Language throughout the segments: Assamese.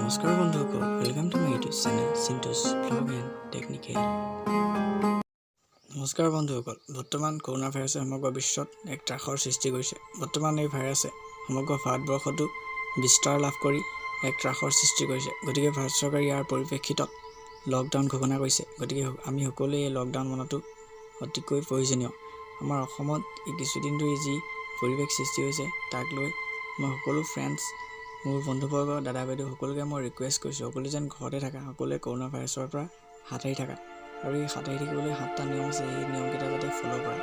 নমস্কাৰ বন্ধুসকল, welcome to my YouTube channel Chintu's vlog and technical. নমস্কাৰ বন্ধুসকল, বৰ্তমান কৰোনা ভাইৰাছে সমগ্ৰ বিশ্বত এক ত্ৰাসৰ সৃষ্টি কৰিছে। বৰ্তমান এই ভাইৰাছে সমগ্ৰ ভাৰতবৰ্ষতো বিস্তাৰ লাভ কৰি এক ত্ৰাসৰ সৃষ্টি কৰিছে। গতিকে ভাৰত চৰকাৰে ইয়াৰ পৰিপ্ৰেক্ষিতত লকডাউন ঘোষণা কৰিছে। গতিকে আমি সকলোৱে এই লকডাউন মনাটো অতিকৈ প্ৰয়োজনীয়। আমাৰ অসমত এই কিছুদিন ধৰি যি পৰিৱেশ সৃষ্টি হৈছে তাক লৈ মই সকলো ফ্ৰেণ্ডছ, মোৰ বন্ধুবৰ্গ, দাদা বাইদেউ সকলোকে মই ৰিকুৱেষ্ট কৰিছোঁ, সকলো যেন ঘৰতে থাকা, সকলোৱে কৰোনা ভাইৰাছৰ পৰা হাত সাৰি থাকা। আৰু এই হাত সাৰি থাকিবলৈ 7টা নিয়ম আছে, এই নিয়মকেইটা যাতে ফ'ল' কৰা।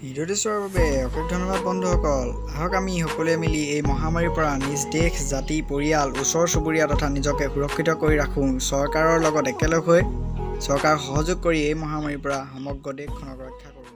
ভিডিঅ'টো চোৱাৰ বাবে অশেষ ধন্যবাদ বন্ধুসকল। আহক আমি সকলোৱে মিলি এই মহামাৰীৰ পৰা নিজ দেশ, জাতি, পৰিয়াল, ওচৰ চুবুৰীয়া তথা নিজকে সুৰক্ষিত কৰি ৰাখোঁ। চৰকাৰৰ লগত একেলগ হৈ চৰকাৰক সহযোগ কৰি এই মহামাৰীৰ পৰা সমগ্ৰ দেশখনক ৰক্ষা কৰোঁ।